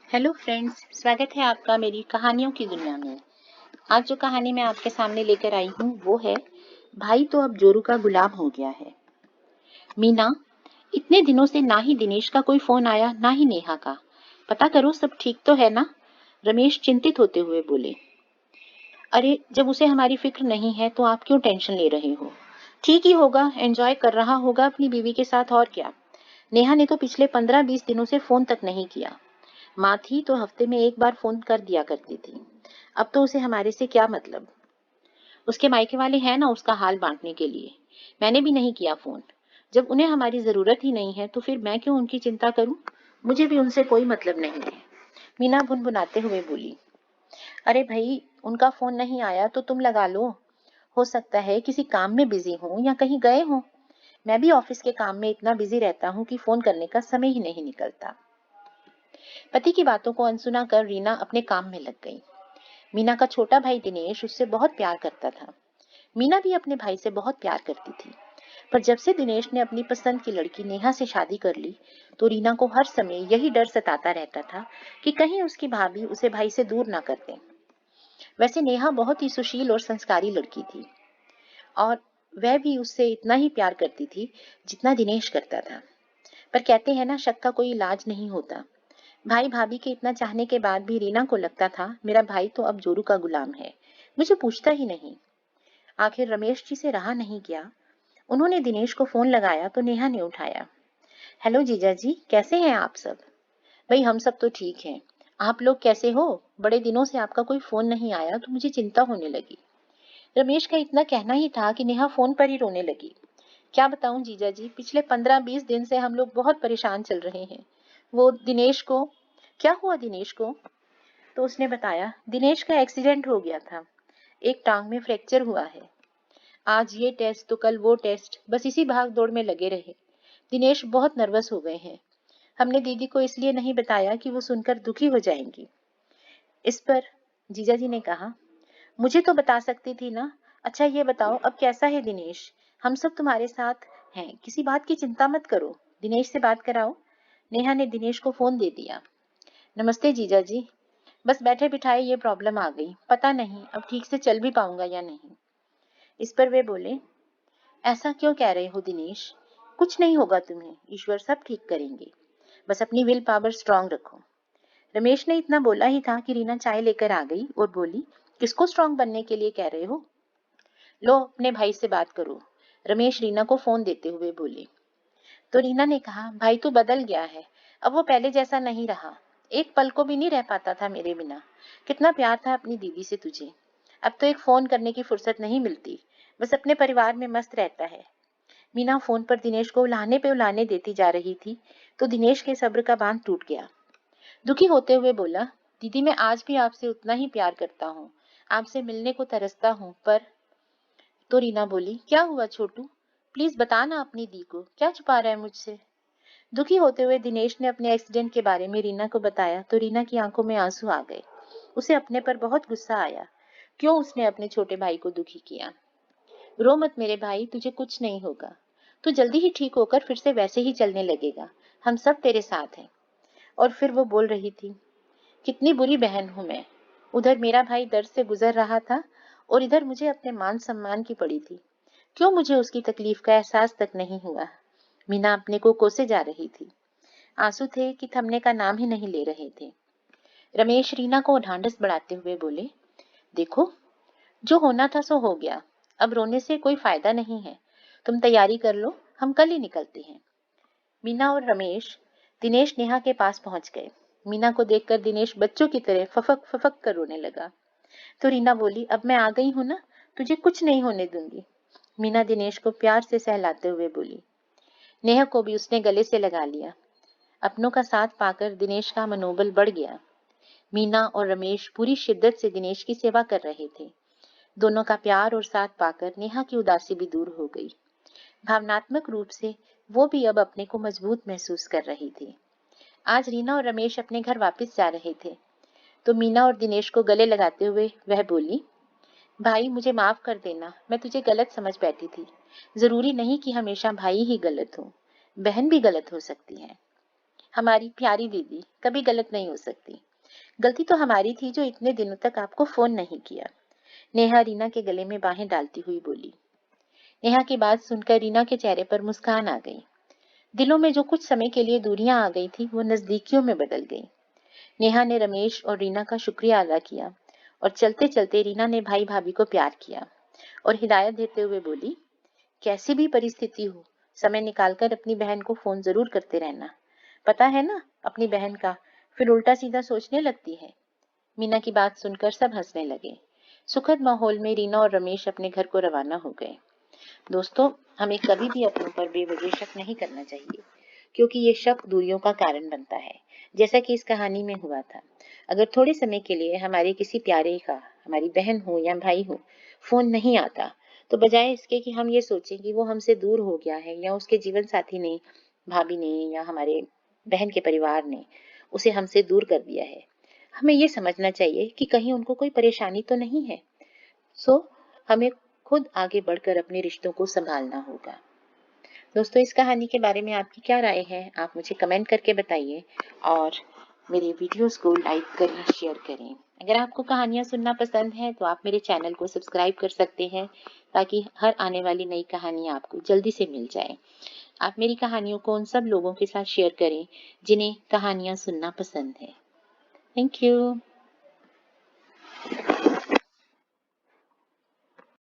Hello friends, स्वागत है आपका मेरी कहानियों की दुनिया में। आज जो कहानी मैं आपके सामने लेकर आई हूँ वो है भाई तो अब जोरू का गुलाम हो गया है। मीना, इतने दिनों से ना ही दिनेश का कोई फोन आया ना ही नेहा का। पता करो सब ठीक तो है ना? रमेश चिंतित होते हुए बोले। अरे, जब उसे हमारी फिक्र नहीं है तो आप क्यों टेंशन ले रहे हो? ठीक ही होगा, एंजॉय कर रहा होगा अपनी बीवी के साथ, और क्या। नेहा ने तो पिछले 15-20 दिनों से फोन तक नहीं किया। माँ थी तो हफ्ते में एक बार फोन कर दिया करती थी। अब तो उसे हमारे से क्या मतलब। उसके मायके वाले हैं ना उसका हाल बांटने के लिए। मैंने भी नहीं किया फोन। जब उन्हें हमारी जरूरत ही नहीं है तो फिर मैं क्यों उनकी चिंता करूं। मुझे भी उनसे कोई मतलब नहीं है। मीना भुनभुनाते हुए बोली। अरे भाई, उनका फोन नहीं आया तो तुम लगा लो। हो सकता है किसी काम में बिजी हो या कहीं गए हो। मैं भी ऑफिस के काम में इतना बिजी रहता हूँ कि फोन करने का समय ही नहीं निकलता। पति की बातों को अनसुना कर रीना अपने काम में लग गई। मीना का छोटा भाई दिनेश उससे बहुत प्यार करता था। मीना भी अपने भाई से बहुत प्यार करती थी। पर जब से दिनेश ने अपनी पसंद की लड़की नेहा से शादी कर ली तो रीना को हर समय यही डर सताता रहता था कि कहीं उसकी भाभी उसे भाई से दूर ना कर दें। वैसे नेहा बहुत ही सुशील और संस्कारी लड़की थी, और वह भी उससे इतना ही प्यार करती थी जितना दिनेश करता था। पर कहते हैं ना, शक का कोई इलाज नहीं होता। भाई भाभी के इतना चाहने के बाद भी रीना को लगता था मेरा भाई तो अब जोरू का गुलाम है, मुझे पूछता ही नहीं। आखिर रमेश जी से रहा नहीं गया। उन्होंने दिनेश को फोन लगाया तो नेहा ने उठाया। हेलो जीजा जी, कैसे हैं आप सब? भाई, हम सब तो ठीक हैं। आप लोग कैसे हो? बड़े दिनों से आपका कोई फोन नहीं आया तो मुझे चिंता होने लगी। रमेश का इतना कहना ही था कि नेहा फोन पर ही रोने लगी। क्या बताऊं जीजा जी, पिछले 15-20 दिन से हम लोग बहुत परेशान चल रहे हैं। वो दिनेश को। क्या हुआ दिनेश को? तो उसने बताया, दिनेश का एक्सीडेंट हो गया था। एक टांग में फ्रैक्चर हुआ है। आज ये टेस्ट तो कल वो टेस्ट, बस इसी भाग दौड़ में लगे रहे। दिनेश बहुत नर्वस हो गए हैं। हमने दीदी को इसलिए नहीं बताया कि वो सुनकर दुखी हो जाएंगी। इस पर जीजा जी ने कहा, मुझे तो बता सकती थी ना। अच्छा ये बताओ अब कैसा है दिनेश? हम सब तुम्हारे साथ हैं, किसी बात की चिंता मत करो। दिनेश से बात कराओ। नेहा ने दिनेश को फोन दे दिया। नमस्ते जीजा जी। बस बैठे बिठाए ये प्रॉब्लम आ गई, पता नहीं अब ठीक से चल भी पाऊंगा या नहीं। इस पर वे बोले, ऐसा क्यों कह रहे हो दिनेश? कुछ नहीं होगा तुम्हें, ईश्वर सब ठीक करेंगे। बस अपनी विल पावर स्ट्रांग रखो। रमेश ने इतना बोला ही था कि रीना चाय लेकर आ गई और बोली, किसको स्ट्रांग बनने के लिए कह रहे हो? लो अपने भाई से बात करो। रमेश रीना को फोन देते हुए बोले। तो रीना ने कहा, भाई तू बदल गया है। अब वो पहले जैसा नहीं रहा। एक पल को भी नहीं रह पाता था मेरे बिना। कितना प्यार था अपनी दीदी से तुझे। अब तो एक फोन करने की फुर्सत नहीं मिलती। बस अपने परिवार में मस्त रहता है। मीना फोन पर दिनेश को उलाहने पे उलाहने देती जा रही थी तो दिनेश के सब्र का बांध टूट गया। दुखी होते हुए बोला, दीदी मैं आज भी आपसे उतना ही प्यार करता हूँ। आपसे मिलने को तरसता हूँ पर। तो रीना बोली, क्या हुआ छोटू? प्लीज बता ना अपनी दी को, क्या छुपा रहा है मुझसे? दुखी होते हुए दिनेश ने अपने एक्सीडेंट के बारे में रीना को बताया तो रीना की आंखों में आंसू आ गए। उसे अपने पर बहुत गुस्सा आया। क्यों उसने अपने छोटे भाई को दुखी किया? रो मत मेरे भाई, तुझे कुछ नहीं होगा। तू जल्दी ही ठीक होकर फिर से वैसे ही चलने लगेगा। हम सब तेरे साथ हैं। और फिर वो बोल रही थी, कितनी बुरी बहन हूं मैं। उधर मेरा भाई दर्द से गुजर रहा था और इधर मुझे अपने मान सम्मान की पड़ी थी। क्यों मुझे उसकी तकलीफ का एहसास तक नहीं हुआ? मीना अपने को कोसे जा रही थी। आंसू थे कि थमने का नाम ही नहीं ले रहे थे। रमेश रीना को ढांढस बढ़ाते हुए बोले, देखो, जो होना था सो हो गया। अब रोने से कोई फायदा नहीं है। तुम तैयारी कर लो, हम कल ही निकलते हैं। मीना और रमेश दिनेश नेहा के पास पहुंच गए। मीना को देखकर दिनेश बच्चों की तरह फफक फफक कर रोने लगा। तो रीना बोली, अब मैं आ गई हूं ना, तुझे कुछ नहीं होने दूंगी। मीना दिनेश को प्यार से सहलाते हुए बोली। नेहा को भी उसने गले से लगा लिया। अपनों का साथ पाकर दिनेश का मनोबल बढ़ गया। मीना और रमेश पूरी शिद्दत से दिनेश की सेवा कर रहे थे। दोनों का प्यार और साथ पाकर नेहा की उदासी भी दूर हो गई। भावनात्मक रूप से वो भी अब अपने को मजबूत महसूस कर रही थी। आज रीना और रमेश अपने घर वापस जा रहे थे तो मीना और दिनेश को गले लगाते हुए वह बोली, भाई मुझे माफ कर देना, मैं तुझे गलत समझ बैठी थी। जरूरी नहीं कि हमेशा भाई ही गलत हो, बहन भी गलत हो सकती है। हमारी प्यारी दीदी कभी गलत नहीं हो सकती। गलती तो हमारी थी जो इतने दिनों तक आपको फोन नहीं किया। नेहा रीना के गले में बाहें डालती हुई बोली। नेहा की बात सुनकर रीना के चेहरे पर मुस्कान आ गई। दिलों में जो कुछ समय के लिए दूरियां आ गई थी वो नजदीकियों में बदल गई। नेहा ने रमेश और रीना का शुक्रिया अदा किया और चलते चलते रीना ने भाई भाभी को प्यार किया और हिदायत देते हुए बोली, कैसी भी परिस्थिति हो, समय निकालकर अपनी बहन को फोन जरूर करते रहना। पता है ना अपनी बहन का, फिर उल्टा सीधा सोचने लगती है। मीना की बात सुनकर सब हंसने लगे। सुखद माहौल में रीना और रमेश अपने घर को रवाना हो गए। दोस्तों, हमें कभी भी अपनों पर बेवजह शक नहीं करना चाहिए, क्योंकि ये शक दूरियों का कारण बनता है, जैसा कि इस कहानी में हुआ था। अगर थोड़े समय के लिए हमारे किसी प्यारे का, हमारी बहन हो या भाई हो, फोन नहीं आता, तो बजाय इसके कि हम ये सोचें कि वो हमसे दूर हो गया है या उसके जीवन साथी ने, भाभी ने या हमारे बहन के परिवार ने उसे हमसे दूर कर दिया है, हमें ये समझना चाहिए कि कहीं उनको कोई परेशानी तो नहीं है। हमें खुद आगे बढ़कर अपने रिश्तों को संभालना होगा। दोस्तों, इस कहानी के बारे में आपकी क्या राय है, आप मुझे कमेंट करके बताइए और मेरे वीडियोस को लाइक करें, शेयर करें। अगर आपको कहानियां सुनना पसंद है तो आप मेरे चैनल को सब्सक्राइब कर सकते हैं, ताकि हर आने वाली नई कहानी आपको जल्दी से मिल जाए। आप मेरी कहानियों को उन सब लोगों के साथ शेयर करें जिन्हें कहानियां सुनना पसंद है। Thank you.